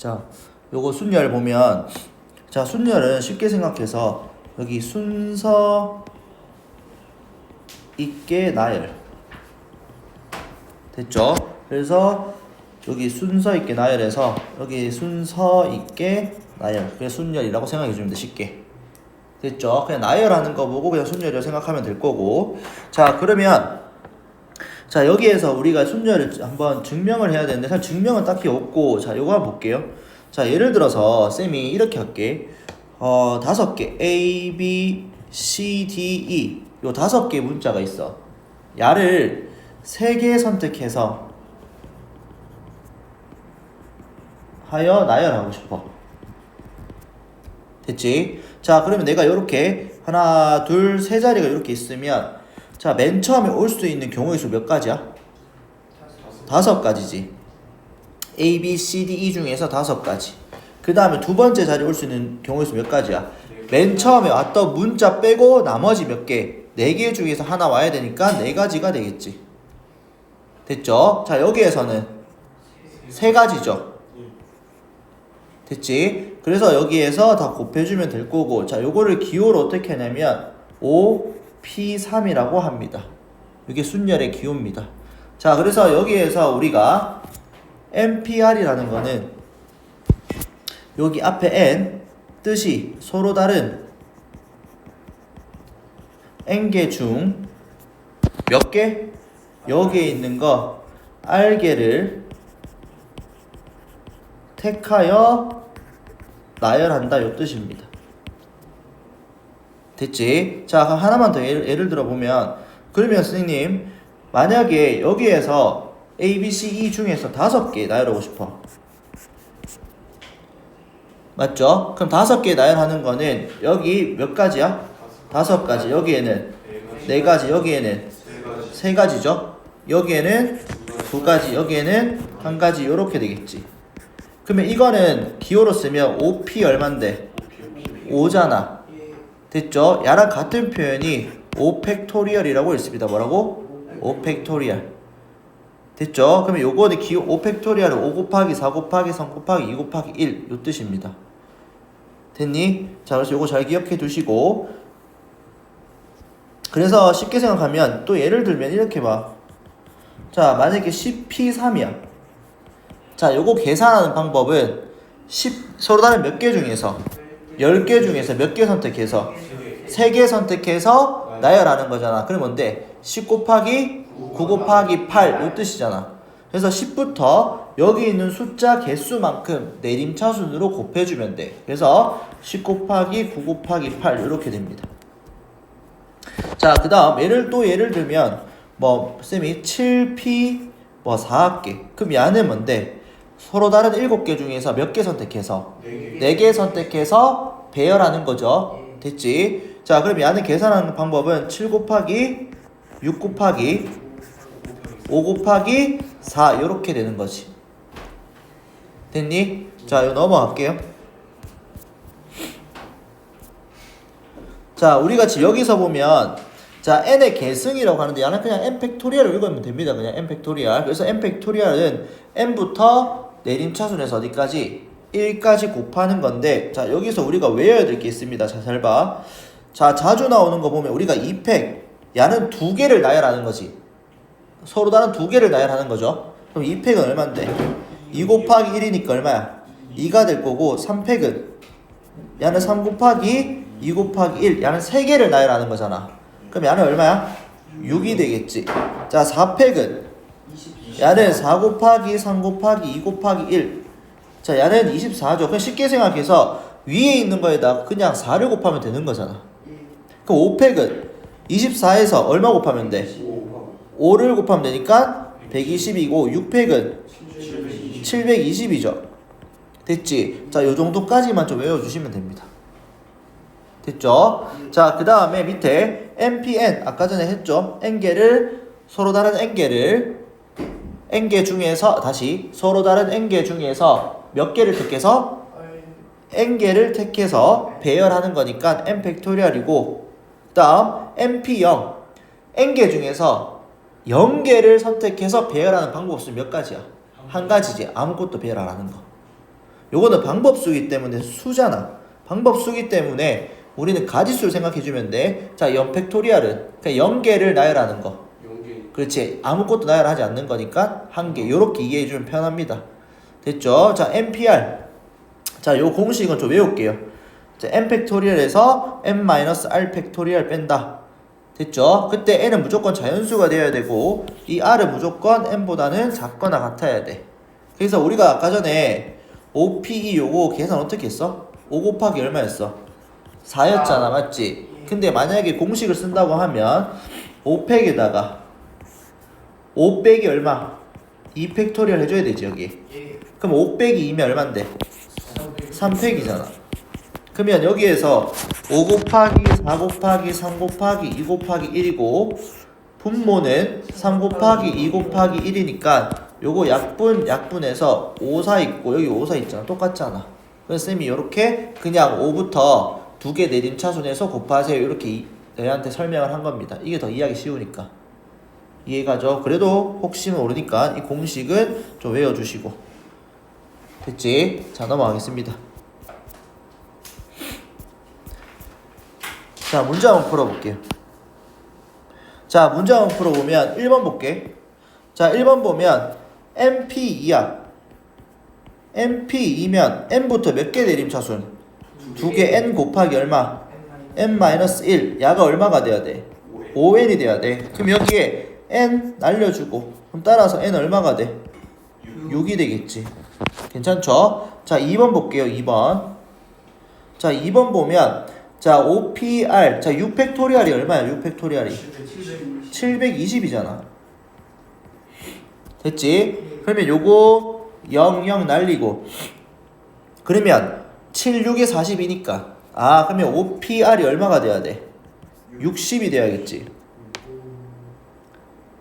자, 요거 순열 보면, 자, 순열은 쉽게 생각해서 여기 순서 있게 나열. 됐죠? 그래서 여기 순서 있게 나열해서 여기 순서 있게 나열. 그게 순열이라고 생각해 주면 돼, 쉽게. 됐죠? 그냥 나열하는 거 보고 그냥 순열이라고 생각하면 될 거고. 자, 그러면 자, 여기에서 우리가 순열을 한번 증명을 해야 되는데 사실 증명은 딱히 없고, 자, 요거 한번 볼게요. 자, 예를 들어서 쌤이 이렇게 할게. 5개 A, B, C, D, E 요 5개 문자가 있어. 야를 3개 선택해서 하여 나열하고 싶어. 됐지? 자, 그러면 내가 요렇게 하나, 둘, 세 자리가 이렇게 있으면, 자, 맨 처음에 올 수 있는 경우의 수 몇 가지야? 5가지지. A, B, C, D, E 중에서 5가지. 그 다음에 두 번째 자리에 올 수 있는 경우의 수 몇 가지야? 맨 처음에 왔던 문자 빼고 나머지 몇 개? 4개 중에서 하나 와야 되니까 4가지가 되겠지. 됐죠? 자, 여기에서는 3가지죠. 됐지? 그래서 여기에서 다 곱해주면 될 거고, 자, 요거를 기호로 어떻게 하냐면 5P3이라고 합니다. 이게 순열의 기호입니다. 자, 그래서 여기에서 우리가 NPR이라는 거는 여기 앞에 N 뜻이 서로 다른 N개 중 몇 개? 여기에 있는 거 R개를 택하여 나열한다, 요 뜻입니다. 됐지? 자, 그럼 하나만 더 예를 들어보면, 그러면 선생님 만약에 여기에서 A, B, C, E 중에서 5개 나열하고 싶어. 맞죠? 그럼 5개 나열하는 거는 여기 몇 가지야? 5가지. 여기에는 4가지. 여기에는 3가지죠? 여기에는 2가지. 여기에는 1가지. 요렇게 되겠지. 그러면 이거는 기호로 쓰면 5P 얼만데? 5잖아. 됐죠? 야랑 같은 표현이 5팩토리얼이라고 있습니다. 뭐라고? 5팩토리얼. 됐죠? 그러면 요거는 기호 5팩토리얼은 5 곱하기 4 곱하기 3 곱하기 2 곱하기 1 요 뜻입니다. 됐니? 자, 그래서 요거 잘 기억해 두시고, 그래서 쉽게 생각하면 또 예를 들면 이렇게 봐. 자, 만약에 10P3이야. 자, 요거 계산하는 방법은 서로 다른 몇 개 중에서 10개 중에서 몇 개 선택해서 3개 선택해서 나열하는 거잖아. 그럼 뭔데? 10 곱하기 9 곱하기 8 요 뜻이잖아. 그래서 10부터 여기 있는 숫자 개수만큼 내림차순으로 곱해주면 돼. 그래서 10 곱하기 9 곱하기 8 이렇게 됩니다. 자, 그 다음 예를 들면 뭐 쌤이 7P 4개. 그럼 얘는 뭔데? 서로 다른 7개 중에서 몇 개 선택해서? 4개 선택해서 배열하는 거죠. 됐지? 자, 그럼 얘는 계산하는 방법은 7 곱하기 6 곱하기 5 곱하기 4 이렇게 되는 거지. 됐니? 자, 이거 넘어갈게요. 자, 우리가 지금 여기서 보면, 자, n의 계승이라고 하는데 얘는 그냥 n 팩토리얼을 읽으면 됩니다. 그냥 n 팩토리얼. 그래서 n 팩토리얼은 n부터 내림차순에서 어디까지? 1까지 곱하는 건데, 자, 여기서 우리가 외워야 될 게 있습니다. 자, 잘 봐. 자, 자주 나오는 거 보면 우리가 2팩, 얘는 2개를 나열하는 거지. 서로 다른 2개를 나열하는 거죠. 그럼 2팩은 얼만데? 2 곱하기 1이니까 얼마야? 2가 될 거고, 3팩은 얘는 3 곱하기 2 곱하기 1, 얘는 3개를 나열하는 거잖아. 그럼 얘는 얼마야? 6이 되겠지. 자, 4팩은 얘는 4 곱하기 3 곱하기 2 곱하기 1. 자, 얘는 24죠. 그럼 쉽게 생각해서 위에 있는 거에다 그냥 4를 곱하면 되는 거잖아. 그럼 5팩은 24에서 얼마 곱하면 돼? 5를 곱하면 되니까 120이고, 6팩은 720이죠. 됐지? 자, 요 정도까지만 좀 외워주시면 됩니다. 됐죠? 자, 그 다음에 밑에 NPN 아까 전에 했죠? N개를 서로 다른 N개를 N개 중에서 다시 서로 다른 N개 중에서 몇 개를 택해서 N개를 택해서 배열하는 거니까 N 팩토리얼이고, 그 다음 NP0 N개 중에서 0개를 선택해서 배열하는 방법 없으면 몇 가지야? 한 가지지. 아무것도 배열 안 하는 거. 요거는 방법수이기 때문에 수잖아. 방법수이기 때문에 우리는 가지수를 생각해주면 돼. 자, 0팩토리알은 그냥 0개를 나열하는 거. 0개. 그렇지. 아무것도 나열하지 않는 거니까 1개. 요렇게 이해해주면 편합니다. 됐죠? 자, NPR. 자, 요 공식은 좀 외울게요. 자, n팩토리얼에서 n-r 팩토리얼 뺀다. 됐죠? 그때 n은 무조건 자연수가 되어야 되고 이 r은 무조건 n보다는 작거나 같아야 돼. 그래서 우리가 아까 전에 OPE 요거 계산 어떻게 했어? 5 곱하기 얼마였어? 4였잖아, 맞지? 근데 만약에 공식을 쓴다고 하면 5팩에다가 5 빼기 얼마? 2 팩토리얼 해줘야 되지 여기. 그럼 5 빼기 2면 얼만데? 3팩이잖아. 그러면 여기에서 5 곱하기 4 곱하기 3 곱하기 2 곱하기 1이고 분모는 3 곱하기 2 곱하기 1이니까 요거 약분해서 5사 있고 여기 5사 있잖아. 똑같잖아. 그래서 쌤이 요렇게 그냥 5부터 2개 내림차순에서 곱하세요. 이렇게 너희한테 설명을 한 겁니다. 이게 더 이해하기 쉬우니까. 이해가죠? 그래도 혹시 모르니까 이 공식은 좀 외워주시고. 됐지? 자, 넘어가겠습니다. 자, 문제 한번 풀어볼게요. 자, 문제 한번 풀어보면 1번 볼게. 자, 1번 보면 NP2야. NP2면 N부터 몇 개 내림차순? 2개 N 곱하기 얼마? N-1. 야가 얼마가 돼야 돼? 5N이 돼야 돼. 그럼 여기에 N 날려주고 그럼 따라서 N 얼마가 돼? 6이 되겠지. 괜찮죠? 자, 2번 볼게요. 2번. 자, 2번 보면 자, OPR. 자, 6팩토리알이 얼마야? 6팩토리알이 720이잖아. 됐지? 그러면 요거 0, 0 날리고 그러면 7, 6에 40이니까 그러면 OPR이 얼마가 돼야 돼? 60이 돼야겠지.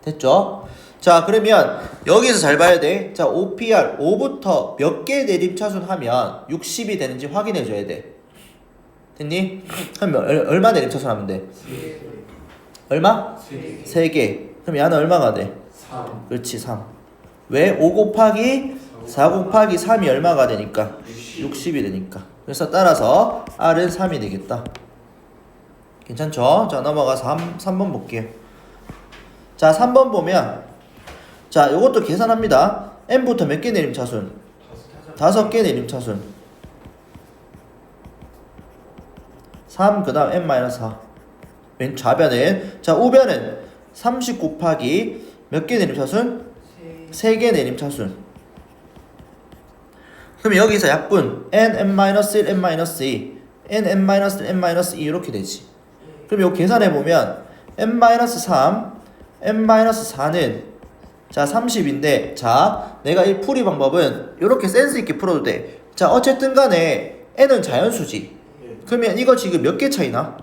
됐죠? 자, 그러면 여기서 잘 봐야 돼. 자, OPR 5부터 몇 개 내림차순 하면 60이 되는지 확인해 줘야 돼. 됐니? 그럼 얼마 내림차순 하면 돼? 얼마? 3개. 그럼 야는 얼마가 돼? 3. 그렇지, 3. 왜? 5 곱하기 4 곱하기 3이 얼마가 되니까? 60이 되니까. 그래서 따라서 R은 3이 되겠다. 괜찮죠? 자, 넘어가 3번 볼게요. 자, 3번 보면 자, 요것도 계산합니다. N부터 몇 개 내림차순? 5개 내림차순. 3, 그 다음 N-4. 맨 좌변은 자, 우변은 30 곱하기 몇 개 내림차순? 3개 내림차순. 그럼 여기서 약분 N, N-1, N-2 N, N-1, N-2 이렇게 되지. 그럼 이거 계산해보면 N-3, N-4는 자 30인데 자 내가 이 풀이 방법은 이렇게 센스 있게 풀어도 돼. 자, 어쨌든 간에 N은 자연수지. 그러면 이거 지금 몇 개 차이나?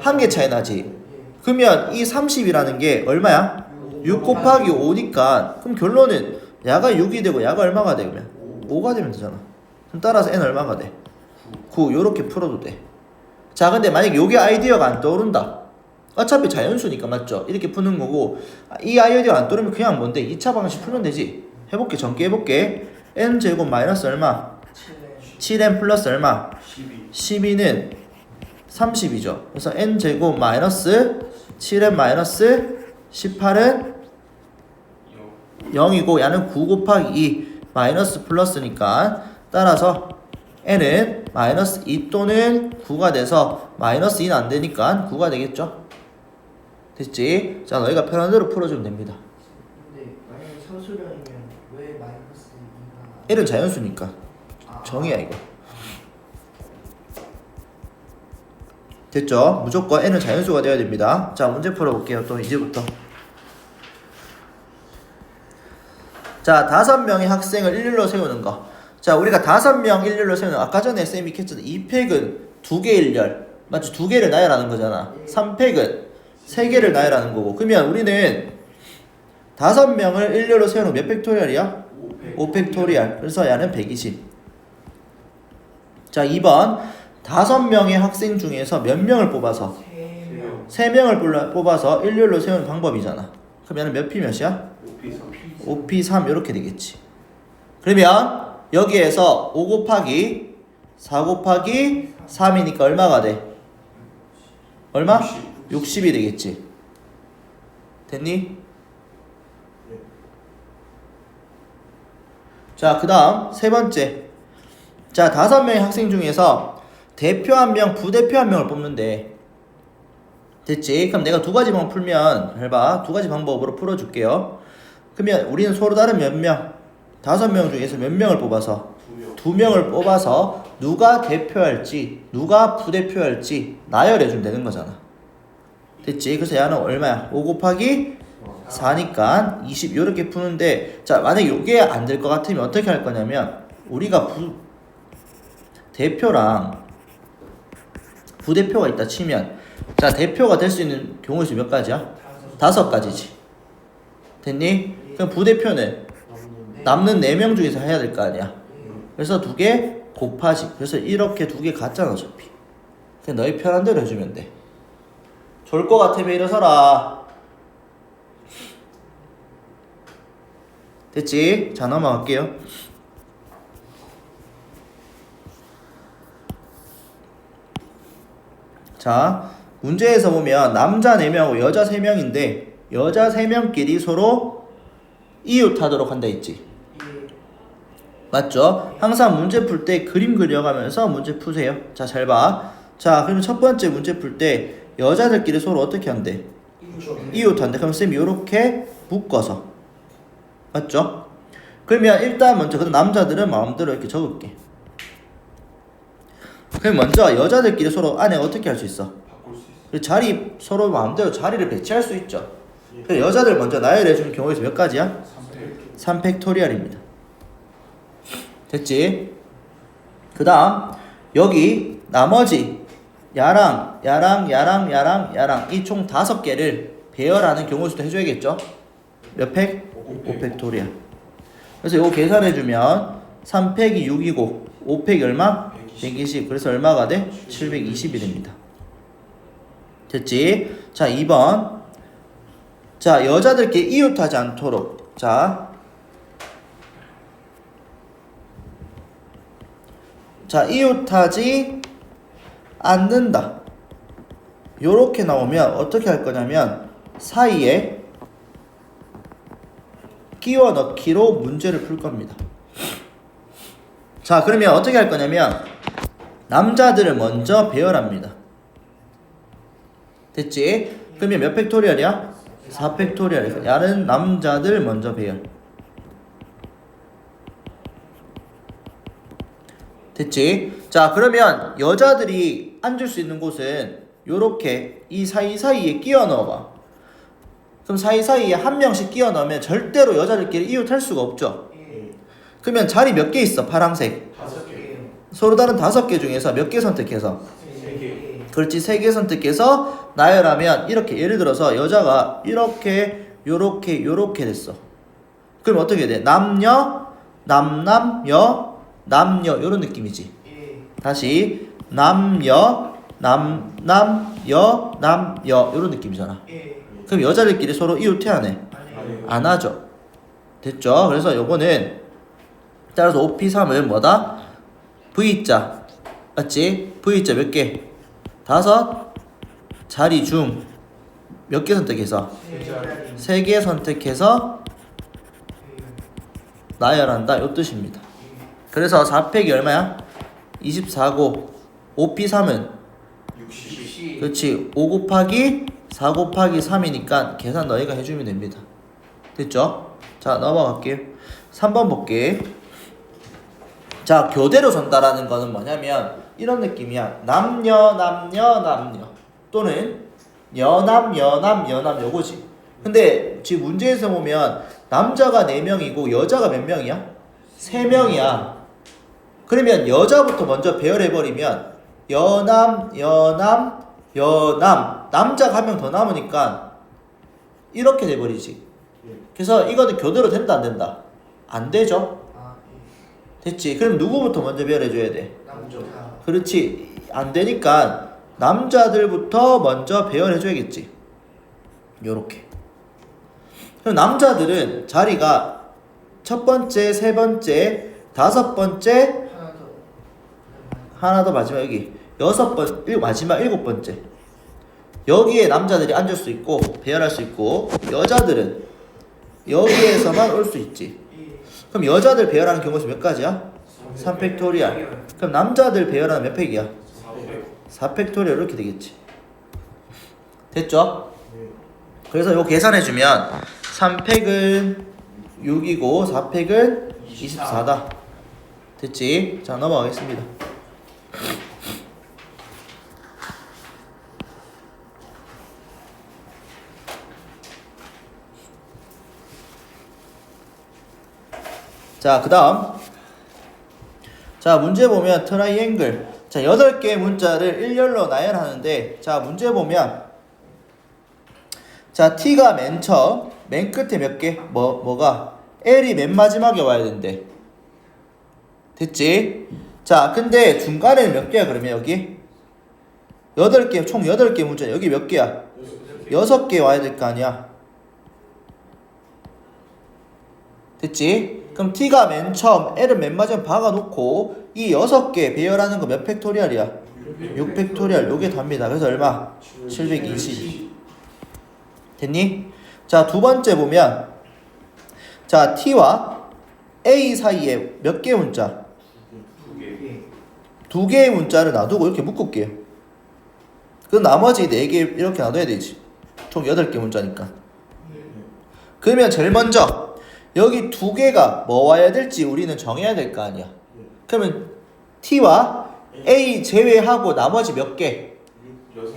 1개 차이 나지. 그러면 이 30이라는 게 얼마야? 6 곱하기 5니까 그럼 결론은 야가 6이 되고 야가 얼마가 돼? 그러면 5가 되면 되잖아. 그럼 따라서 N 얼마가 돼? 9. 요렇게 풀어도 돼. 자, 근데 만약에 요게 아이디어가 안 떠오른다. 어차피 자연수니까 맞죠? 이렇게 푸는 거고 이 아이디어가 안 떠오르면 그냥 뭔데? 2차 방식 풀면 되지. 해볼게. 전개해볼게. N제곱 마이너스 얼마? 7N 플러스 얼마? 12는 30이죠. 그래서 N제곱 마이너스 7N 마이너스 18은 0이고 야는 9 곱하기 2 마이너스 플러스니까 따라서 N은 마이너스 2 또는 9가 돼서 마이너스 2는 안 되니까 9가 되겠죠. 됐지? 자, 너희가 편한 대로 풀어주면 됩니다. 근데 만약에 서술형이면 왜 마이너스 2가? N은 자연수니까 정의야 이거. 됐죠? 무조건 N은 자연수가 되어야 됩니다. 자, 문제 풀어볼게요. 또 이제부터. 자, 5명의 학생을 일렬로 세우는 거. 자, 우리가 5명 일렬로 세우는 아까 전에 쌤이 했잖아. 2팩은 2개 일렬. 맞지? 2개를 나열하는 거잖아. 3팩은 3개를 나열하는 거고. 그러면 우리는 5명을 일렬로 세우는 몇 팩토리얼이야? 5팩토리얼. 그래서 야는 120. 자, 2번. 5명의 학생 중에서 몇 명을 뽑아서? 3명을 뽑아서 일렬로 세우는 방법이잖아. 그럼 얘는 몇 P 몇이야? 5P3 이렇게 되겠지. 그러면 여기에서 5 곱하기 4 곱하기 3이니까 얼마가 돼? 얼마? 60이 되겠지. 됐니? 자, 그 다음 세 번째. 자, 5명의 학생 중에서 대표 1명, 부대표 1명을 뽑는데, 됐지? 그럼 내가 두 가지 방법 풀면, 잘 봐. 두 가지 방법으로 풀어줄게요. 그러면 우리는 서로 다른 몇 명? 5명 중에서 몇 명을 뽑아서? 2명을 뽑아서 누가 대표할지, 누가 부대표할지 나열해주면 되는 거잖아. 됐지? 그래서 얘는 얼마야? 5 곱하기 4니까 20 이렇게 푸는데, 자, 만약에 이게 안 될 것 같으면 어떻게 할 거냐면, 우리가 대표랑 부대표가 있다 치면, 자, 대표가 될 수 있는 경우의 수 몇 가지야? 5가지지. 됐니? 그럼 부대표는 남는 4명 중에서 해야 될 거 아니야. 그래서 2개 곱하지. 그래서 이렇게 2개 같잖아, 어차피. 그냥 너희 편한 대로 해주면 돼. 좋을 것 같으면 일어서라. 됐지? 자, 넘어갈게요. 자, 문제에서 보면 남자 4명하고 여자 3명인데 여자 3명끼리 서로 이웃하도록 한다 했지. 맞죠? 항상 문제 풀 때 그림 그려가면서 문제 푸세요. 자, 잘 봐. 자, 그러면 첫 번째 문제 풀 때 여자들끼리 서로 어떻게 한대? 이웃한대. 그럼 쌤이 요렇게 묶어서. 맞죠? 그러면 일단 먼저 그럼 남자들은 마음대로 이렇게 적을게. 그럼 먼저 여자들끼리 서로 안에 어떻게 할 수 있어? 그 자리 서로 마음대로 자리를 배치할 수 있죠. 그래서 여자들 먼저 나열해주는 경우에서 몇 가지야? 3팩토리얼입니다. 됐지? 그 다음 여기 나머지 야랑 이 총 5개를 배열하는 경우의 수도 해줘야겠죠? 몇 팩? 5팩토리얼. 그래서 이거 계산해주면 3팩이 6이고 5팩이 얼마? 120. 그래서 얼마가 돼? 720이 됩니다. 됐지? 자, 2번. 자, 여자들끼리 이웃하지 않도록. 자, 이웃하지 않는다. 요렇게 나오면 어떻게 할 거냐면 사이에 끼워 넣기로 문제를 풀 겁니다. 자, 그러면 어떻게 할 거냐면 남자들을 먼저 배열합니다. 됐지? 그러면 몇 팩토리얼이야? 4팩토리얼. 야는 남자들 먼저 배열. 됐지? 자, 그러면 여자들이 앉을 수 있는 곳은 요렇게 이 사이사이에 끼워 넣어봐. 그럼 사이사이에 한 명씩 끼워 넣으면 절대로 여자들끼리 이웃할 수가 없죠. 그러면 자리 몇 개 있어? 파란색 5개요. 서로 다른 5개 중에서 몇 개 선택해서? 3개. 그렇지, 3개 선택해서 나열하면 이렇게, 예를 들어서 여자가 이렇게 요렇게 됐어. 그럼 어떻게 돼? 남녀 요런 느낌이지. 다시 남녀 요런 느낌이잖아. 그럼 여자들끼리 서로 이웃해야 해? 안 하죠. 됐죠? 그래서 요거는 따라서 OP3은 뭐다? V자. 맞지? V자 몇 개? 5 자리 중 몇 개 선택해서? 3개 선택해서 나열한다. 요 뜻입니다. 그래서 4팩이 얼마야? 24고 5P3은? 60. 그렇지. 5 곱하기 4 곱하기 3이니까 계산 너희가 해주면 됩니다. 됐죠? 자, 넘어갈게요. 3번 볼게. 자, 교대로 전달하는 거는 뭐냐면 이런 느낌이야. 남녀 또는 여남 요거지. 근데 지금 문제에서 보면 남자가 4명이고 여자가 몇 명이야? 3명이야. 그러면 여자부터 먼저 배열해버리면 여남 남자가 1명 더 남으니까 이렇게 돼버리지. 그래서 이거는 교대로 된다 안 된다? 안 되죠. 됐지? 그럼 누구부터 먼저 배열해줘야 돼? 남자. 그렇지. 안 되니까 남자들부터 먼저 배열해줘야겠지. 요렇게. 그럼 남자들은 자리가 첫 번째, 세 번째, 다섯 번째 하나 더. 하나 더 마지막 여기 마지막 일곱 번째 여기에 남자들이 앉을 수 있고 배열할 수 있고 여자들은 여기에서만 올 수 있지. 그럼 여자들 배열하는 경우가 몇 가지야? 3팩토리얼. 그럼 남자들 배열하는 몇 팩이야? 4팩토리얼 이렇게 되겠지. 됐죠? 그래서 요 계산해주면 3팩은 6이고 4팩은 24다. 됐지? 자 넘어가겠습니다. 자, 그 다음. 자, 문제 보면 트라이앵글. 자, 8개의 문자를 일렬로 나열하는데, 자, 문제 보면, 자, T가 맨 처음, 맨 끝에 몇 개? 뭐가? L이 맨 마지막에 와야 된대. 됐지? 자, 근데 중간에는 몇 개야, 그러면 여기? 8개, 총 8개 문자. 여기 몇 개야? 6개 와야 될 거 아니야? 됐지? 그럼 T가 맨 처음, L은 맨 마지막에 박아놓고 이 6개 배열하는 거 몇 팩토리얼이야? 6팩토리얼. 요게 답니다. 그래서 얼마? 720. 됐니? 자, 두 번째 보면 자, T와 A 사이에 몇 개의 문자? 2개의 문자를 놔두고 이렇게 묶을게요. 그럼 나머지 4개 이렇게 놔둬야 되지. 총 8개 문자니까. 그러면 제일 먼저 여기 2개가 뭐 와야 될지 우리는 정해야 될 거 아니야. 그러면 T와 A 제외하고 나머지 몇 개?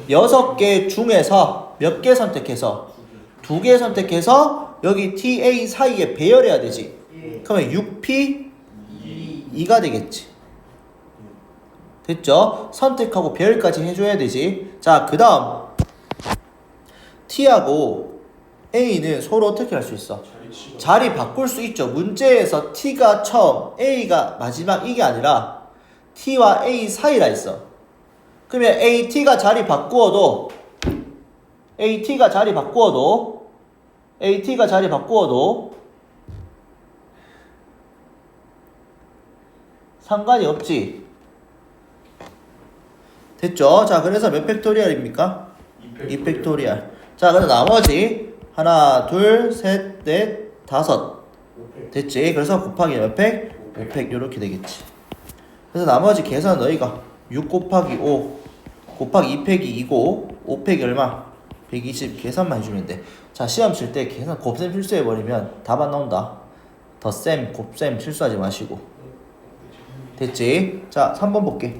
6개 중에서 몇 개 선택해서 2개 선택해서 여기 TA 사이에 배열해야 되지. 그러면 6P 2가 되겠지. 됐죠? 선택하고 배열까지 해줘야 되지. 자, 그 다음 T하고 A는 서로 어떻게 할 수 있어? 자리 바꿀 수 있죠. 문제에서 T가 처음, A가 마지막 이게 아니라 T와 A 사이라 했어. 그러면 AT가 자리 바꾸어도 상관이 없지. 됐죠? 자, 그래서 몇 팩토리얼입니까? 2팩토리얼. 자, 그래서 나머지 하나, 둘, 셋, 넷, 다섯. 됐지? 그래서 곱하기 몇 팩? 5팩 이렇게 되겠지. 그래서 나머지 계산 너희가 6 곱하기 5 곱하기 2팩이 2고 5팩이 얼마? 120 계산만 해주면 돼. 자, 시험 칠 때 계산 곱셈 실수해버리면 답 안 나온다. 덧셈, 곱셈 실수하지 마시고. 됐지? 자, 3번 볼게.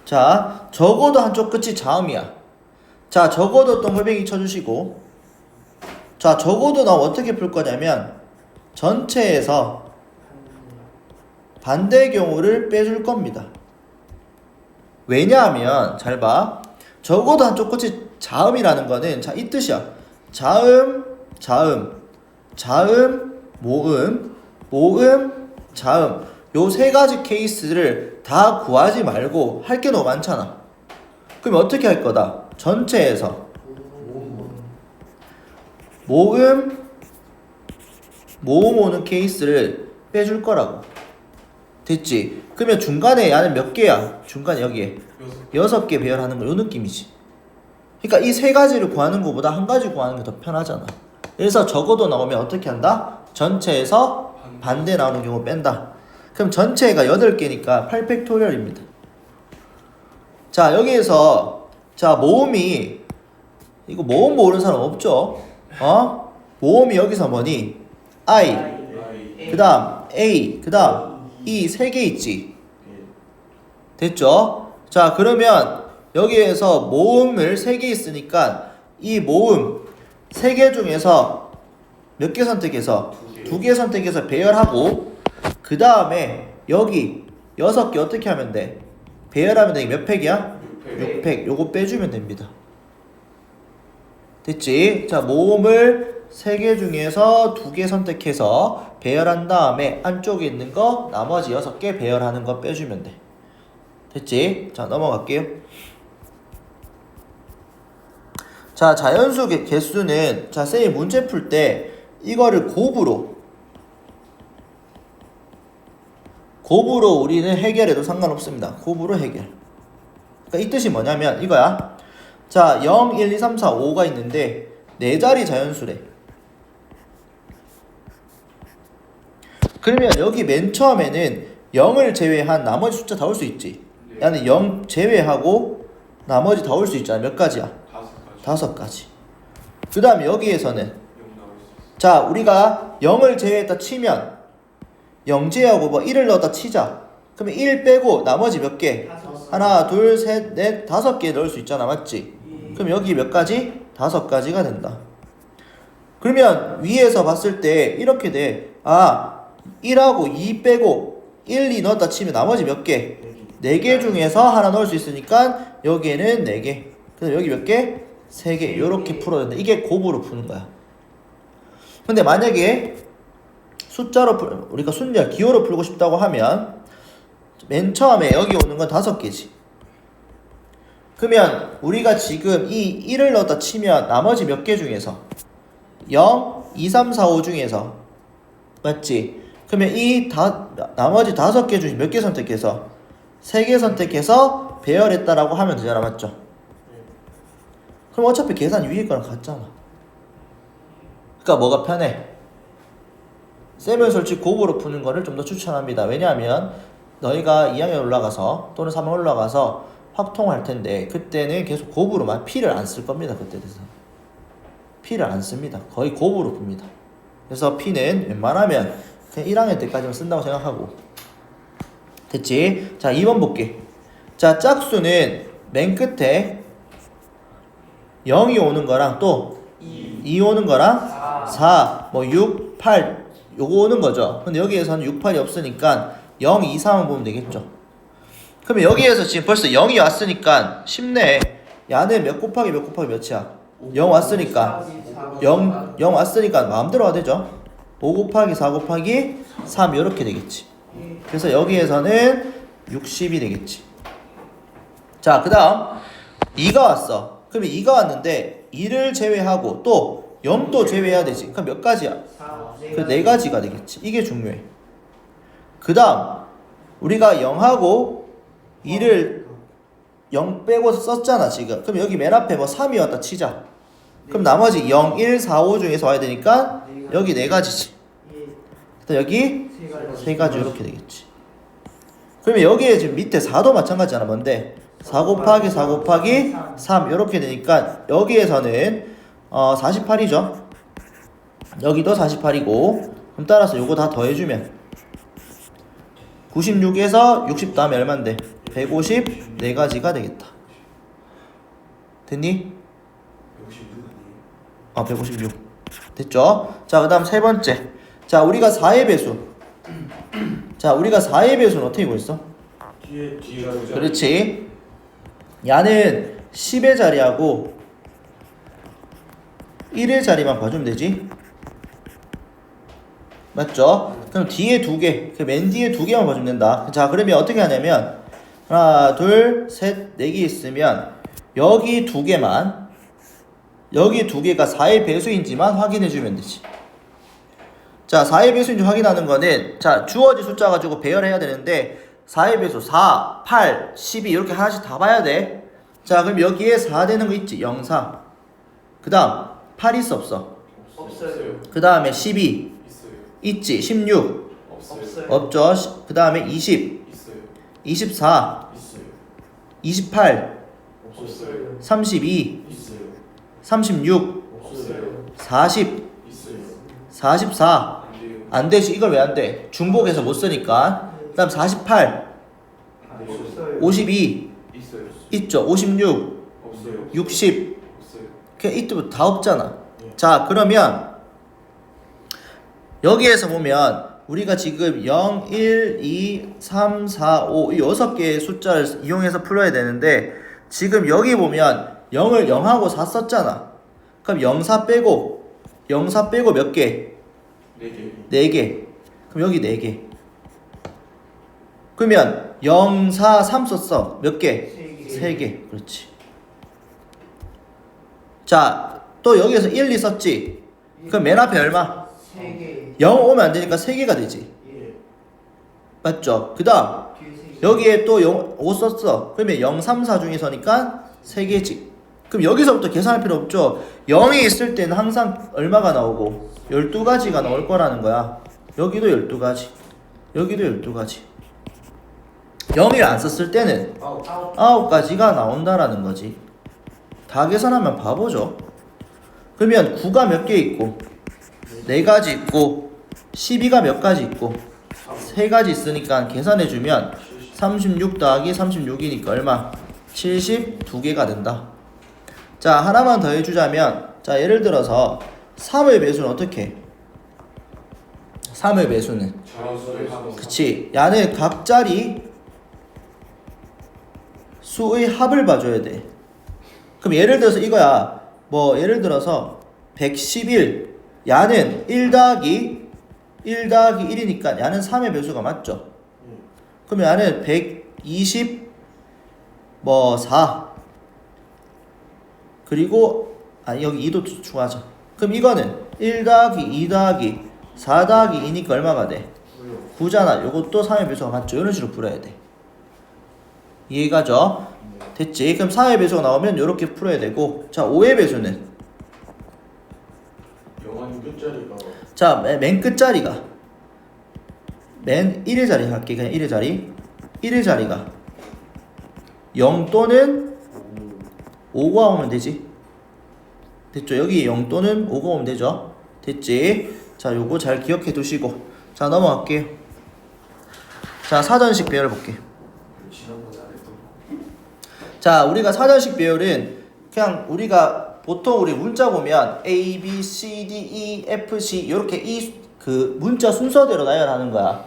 자, 적어도 한쪽 끝이 자음이야. 자, 적어도 동글뱅이 쳐주시고. 자, 적어도 나 어떻게 풀 거냐면 전체에서 반대 경우를 빼줄 겁니다. 왜냐하면 잘 봐. 적어도 한쪽 끝이 자음이라는 거는 자, 이 뜻이야. 자음, 모음, 자음. 요 세 가지 케이스를 다 구하지 말고 할 게 너무 많잖아. 그럼 어떻게 할 거다? 전체에서 모음 오는 케이스를 빼줄 거라고. 됐지? 그러면 중간에 야는 몇 개야? 중간에 여기에 6개 배열하는 거 요 느낌이지. 그러니까 이 세 가지를 구하는 것보다 한 가지 구하는 게 더 편하잖아. 그래서 적어도 나오면 어떻게 한다? 전체에서 반대 나오는 경우 뺀다. 그럼 전체가 8개니까 8팩토리얼입니다. 자, 여기에서 자, 모음이 이거 모음 모르는 사람 없죠? 모음이 여기서 뭐니? I, 그 다음 A, 그 다음 E 3개 있지. 됐죠? 자, 그러면 여기에서 모음을 3개 있으니까 이 모음 3개 중에서 몇 개 선택해서 2개 선택해서 배열하고 그 다음에 여기 6개 어떻게 하면 돼? 배열하면 되게 몇 팩이야? 6팩. 요거 빼주면 됩니다. 됐지? 자, 모음을 3개 중에서 2개 선택해서 배열한 다음에 안쪽에 있는 거 나머지 6개 배열하는 거 빼주면 돼. 됐지? 자, 넘어갈게요. 자, 자연수 개수는 자, 쌤이 문제 풀 때 이거를 곱으로 곱으로 우리는 해결해도 상관없습니다. 곱으로 해결. 그러니까 이 뜻이 뭐냐면 이거야. 자, 0, 1, 2, 3, 4, 5가 있는데 네 자리 자연수래. 그러면 여기 맨 처음에는 0을 제외한 나머지 숫자 다 올 수 있지. 네. 나는 0 제외하고 나머지 다 올 수 있잖아. 몇 가지야? 5가지. 5가지. 그 다음에 여기에서는 0 나올 수 있어. 자, 우리가 0을 제외했다 치면 0 제외하고 뭐 1을 넣었다 치자. 그러면 1 빼고 나머지 몇 개? 하나, 둘, 셋, 넷, 5개 넣을 수 있잖아. 맞지? 그럼 여기 몇 가지? 5가지가 된다. 그러면 위에서 봤을 때 이렇게 돼. 아, 1하고 2 빼고 1, 2 넣었다 치면 나머지 몇 개? 4개 중에서 하나 넣을 수 있으니까 여기에는 4개. 그래서 여기 몇 개? 3개. 이렇게 풀어야 된다. 이게 곱으로 푸는 거야. 근데 만약에 숫자로 우리가 순열 기호로 풀고 싶다고 하면 맨 처음에 여기 오는 건 5개지. 그러면 우리가 지금 이 1을 넣었다 치면 나머지 몇 개 중에서 0, 2, 3, 4, 5 중에서 맞지? 그러면 이 나머지 5개 중에 몇 개 선택해서 3개 선택해서 배열했다라고 하면 되잖아. 맞죠? 그럼 어차피 계산 위에 거랑 같잖아. 그러니까 뭐가 편해? 세븐 솔직 곱으로 푸는 거를 좀 더 추천합니다. 왜냐하면 너희가 2학년 올라가서 또는 3학년 올라가서 확통할 텐데 그때는 계속 곱으로만 P를 안 쓸 겁니다. 그때 돼서 P를 안 씁니다. 거의 곱으로 풉니다. 그래서 P는 웬만하면 그냥 1학년 때까지만 쓴다고 생각하고. 됐지? 자, 2번 볼게. 자, 짝수는 맨 끝에 0이 오는 거랑 또 2 오는 거랑 4, 뭐 6, 8 요거 오는 거죠. 근데 여기에서는 6, 8이 없으니까 0, 2, 3을 보면 되겠죠. 그러면 여기에서 지금 벌써 0이 왔으니까 쉽네. 야는 몇 곱하기 몇 곱하기 몇이야? 0 왔으니까 0 왔으니까 마음대로 와도 되죠. 5 곱하기 4 곱하기 3 이렇게 되겠지. 그래서 여기에서는 60이 되겠지. 자, 그 다음 2가 왔어. 그러면 2가 왔는데 2를 제외하고 또 0도 제외해야 되지. 그럼 몇 가지야? 그 4가지가 되겠지. 이게 중요해. 그 다음 우리가 0하고 2를 0 빼고 썼잖아 지금. 그럼 여기 맨 앞에 뭐 3이 왔다 치자. 그럼 나머지 0, 1, 4, 5 중에서 와야 되니까 여기 4가지지. 여기 3가지 이렇게 되겠지. 그러면 여기에 지금 밑에 4도 마찬가지잖아. 뭔데? 4 곱하기 4 곱하기 3 이렇게 되니까 여기에서는 48이죠. 여기도 48이고 그럼 따라서 요거 다 더해주면 96에서 60 다음에 얼만데? 150 4가지가 되겠다. 됐니? 156 아니에요? 156 됐죠? 자, 그 다음 세 번째. 자, 우리가 4의 배수. 자, 우리가 4의 배수는 어떻게 구했어? 뒤에가 그죠? 그렇지. 야는 10의 자리하고 1의 자리만 봐주면 되지. 맞죠? 그럼 뒤에 2개, 그 맨 뒤에 2개만 봐주면 된다. 자, 그러면 어떻게 하냐면 하나, 둘, 셋, 4개 있으면 여기 2개만, 여기 2개가 4의 배수인지만 확인해주면 되지. 자, 4의 배수인지 확인하는 거는 자, 주어진 숫자 가지고 배열해야 되는데 4의 배수 4, 8, 12 이렇게 하나씩 다 봐야 돼. 자, 그럼 여기에 4 되는 거 있지? 0, 4. 그 다음 8 있어 없어? 없어요. 그 다음에 12 있어요. 있지? 16 없어요. 없죠? 그 다음에 20 있어요. 24 있어요. 28 없어요. 32 있어요. 36 없어요. 40 있어요. 44 안 돼요. 안 되지. 이걸 왜 안 돼? 중복해서 못 쓰니까. 그 다음 48 안 돼요. 52 있어요. 있죠? 56 없어요. 60 없어요. 그냥 이때부터 다 없잖아. 네. 자, 그러면 여기에서 보면 우리가 지금 0, 1, 2, 3, 4, 5 이 6개의 숫자를 이용해서 풀어야 되는데 지금 여기 보면 0을 0하고 4 썼잖아. 그럼 0, 4 빼고 0, 4 빼고 몇 개? 4개. 4개. 그럼 여기 4개. 그러면 0, 4, 3 썼어. 몇 개? 3개. 그렇지. 자, 또 여기에서 1, 2 썼지? 그럼 맨 앞에 얼마? 3개. 0 오면 안 되니까 3개가 되지. 맞죠? 그 다음 여기에 또 5 썼어. 그러면 0, 3, 4 중에서니까 3개지. 그럼 여기서부터 계산할 필요 없죠. 0이 있을 때는 항상 얼마가 나오고 12가지가 나올 거라는 거야. 여기도 12가지, 여기도 12가지. 0을 안 썼을 때는 9가지가 나온다라는 거지. 다 계산하면 바보죠. 그러면 9가 몇 개 있고 4가지 있고 12가 몇 가지 있고 3가지 있으니까 계산해주면 36 더하기 36이니까 얼마? 72개가 된다. 자, 하나만 더 해주자면, 자, 예를 들어서 3의 배수는 어떻게 해? 3의 배수는 자수의 합. 그치, 야는 각 자리 수의 합을 봐줘야 돼. 그럼 예를 들어서 이거야. 뭐 예를 들어서 111, 야는 1 더하기 1이니까 야는 3의 배수가 맞죠? 그럼 야는 120 뭐 4, 그리고 여기 2도 추가하자. 그럼 이거는 1 더하기 2 더하기 4 더하기 2니까 얼마가 돼? 9잖아. 요것도 3의 배수가 맞죠? 이런 식으로 풀어야 돼. 이해가죠? 됐지? 그럼 4의 배수가 나오면 이렇게 풀어야 되고, 자, 5의 배수는 영원 끝자리가 자, 맨 끝자리가 맨 1의 자리 할게. 그냥 1의 자리. 1의 자리가 0 또는 5가 오면 되지. 됐죠? 여기 0 또는 5가 오면 되죠? 됐지? 자, 요거 잘 기억해 두시고, 자, 넘어갈게요. 자, 사전식 배열 볼게요. 지난번에 안 했던 자, 우리가 사전식 배열은 그냥 우리가 보통 우리 문자 보면 A, B, C, D, E, F, C 이렇게 이 그 문자 순서대로 나열하는 거야.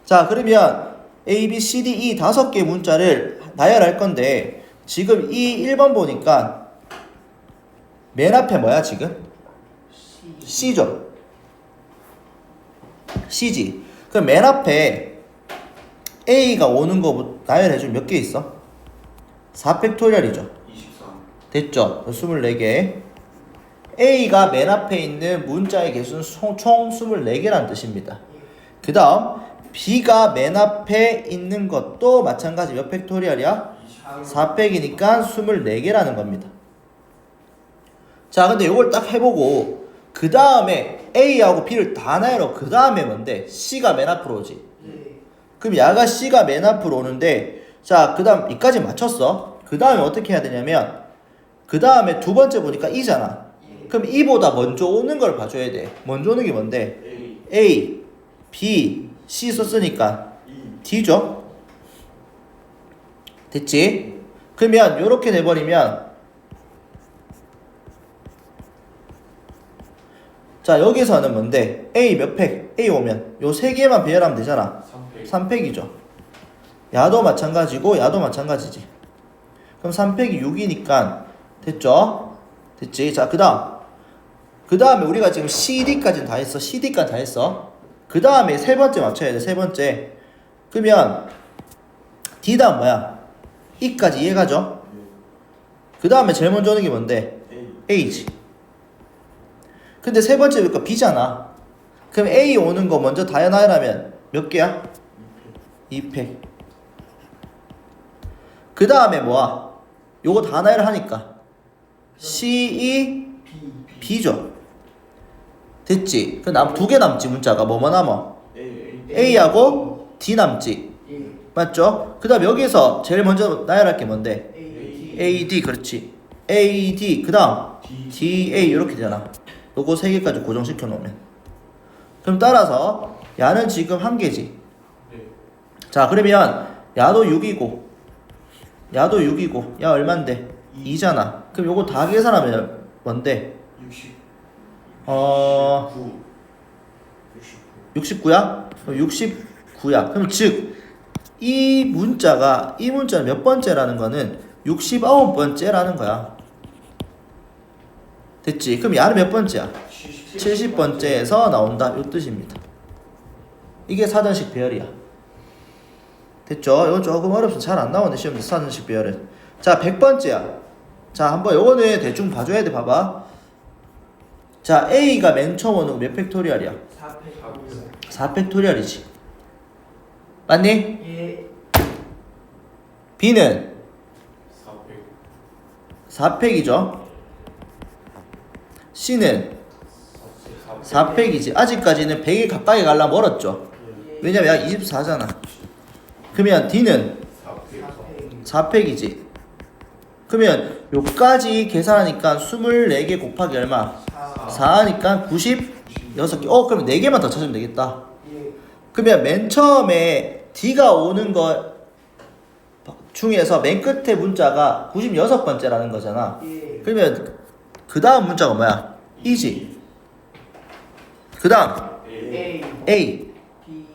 자, 그러면 A, B, C, D, E 5개 문자를 나열할 건데 지금 이 1번 보니까 맨 앞에 뭐야 지금? C죠. C지. 그럼 맨 앞에 A가 오는 거 나열해주면 몇 개 있어? 4팩토리얼이죠. 24. 됐죠? 24개. A가 맨 앞에 있는 문자의 개수는 총 24개라는 뜻입니다. 그 다음 B가 맨 앞에 있는 것도 마찬가지 몇 팩토리얼이야? 4팩이니까 24개라는 겁니다. 자, 근데 이걸 딱 해보고 그 다음에 A하고 B를 다 나열하고 그 다음에 뭔데? C가 맨 앞으로 오지. 그럼 야가 C가 맨 앞으로 오는데, 자, 그 다음 이까지 맞췄어. 그 다음에 어떻게 해야 되냐면 그 다음에 두 번째 보니까 E잖아. 그럼 E보다 먼저 오는 걸 봐줘야 돼. 먼저 오는 게 뭔데? A, B, C 썼으니까 D죠. 됐지? 그러면 요렇게 돼버리면, 자, 여기서는 뭔데? A 몇 팩? A 오면 요 세 개만 배열하면 되잖아. 3팩이죠. 야도 마찬가지고 야도 마찬가지지. 그럼 3팩이 6이니까 됐죠? 됐지? 자, 그 다음에 우리가 지금 CD까지는 다 했어. CD까지 다 했어. 그 다음에 세 번째 맞춰야 돼. 세 번째. 그러면 D 다음 뭐야? E까지 이해가죠? 그 다음에 제일 먼저 오는 게 뭔데? A지. 근데 세 번째 보니까 B잖아. 그럼 A 오는 거 먼저 다 나열하면 몇 개야? 2팩. 그 다음에 뭐야? 요거 다 나열하니까 C, E, B죠. 됐지? 그 두 개 남지 문자가 뭐뭐 남아? A하고 D 남지. 맞죠? 그 다음 여기서 제일 먼저 나열할 게 뭔데? A, D. 그렇지. A, D. 그 다음 D, A 이렇게 되잖아. 요거 세 개까지 고정시켜 놓으면. 그럼 따라서 야는 지금 한 개지. 자, 그러면 야도 6이고 야도 6이고 야 얼만데? 2잖아. 그럼 요거 다 계산하면 뭔데? 69야? 69야. 그럼 즉 이 문자는 몇 번째라는 거는 69번째라는 거야. 됐지? 그럼 야는 몇 번째야? 70번째에서 나온다. 요 뜻입니다. 이게 사전식 배열이야. 됐죠? 이거 조금 어렵서 잘 안 나오네 시험에 사전식 배열은. 자, 100번째야. 자, 한번 요거는 대충 봐줘야 돼. 봐봐. 자, A가 맨 처음 오는 거 몇 팩토리얼이야? 4팩토리얼이지. 맞니? 예. B는 400 4팩이죠. C는 4팩이지. 아직까지는 100에 가까이 가려면 멀었죠. 예. 왜냐면 약 24잖아. 그러면 D는 400 4팩이지. 그러면 요까지 계산하니까 24개 곱하기 얼마? 4하니까 96개. 그러면 4개만 더 찾으면 되겠다. 예. 그러면 맨 처음에 D가 오는 거 중에서 맨 끝에 문자가 96번째라는 거잖아. 예. 그러면 그 다음 문자가 뭐야? E지. 그 다음 A. A. B.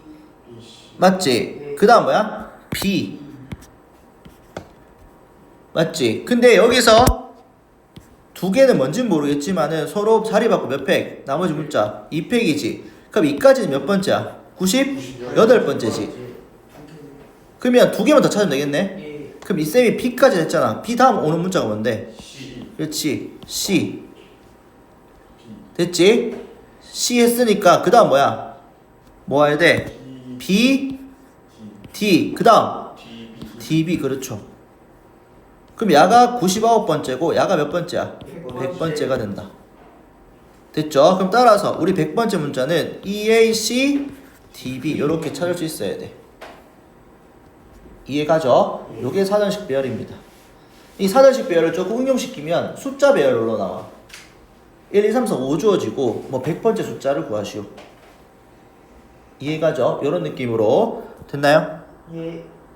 BC 맞지? 그 다음 뭐야? B. 맞지? 근데 여기서 두 개는 뭔진 모르겠지만은 서로 자리 바꿔 몇 팩? 나머지 문자 2팩이지. 그럼 이까지는 몇 번째야? 98번째지. 그러면 두 개만 더 찾으면 되겠네? 예. 그럼 이 쌤이 B까지 했잖아. B 다음 오는 문자가 뭔데? C 그렇지. C. B 됐지? C 했으니까 그 다음 뭐야? 뭐 해야 돼? D B, D. 그 다음 DB DB. 그렇죠. 그럼 야가 99번째고 야가 몇 번째야? 100번째. 100번째가 된다. 됐죠? 그럼 따라서 우리 100번째 문자는 EAC, DB 이렇게 찾을 수 있어야 돼. 이해가죠? 요게 사전식 배열입니다. 이 사전식 배열을 조금 응용시키면 숫자 배열로 나와. 1, 2, 3, 4, 5 주어지고 뭐 100번째 숫자를 구하시오. 이해가죠? 요런 느낌으로 됐나요? 예.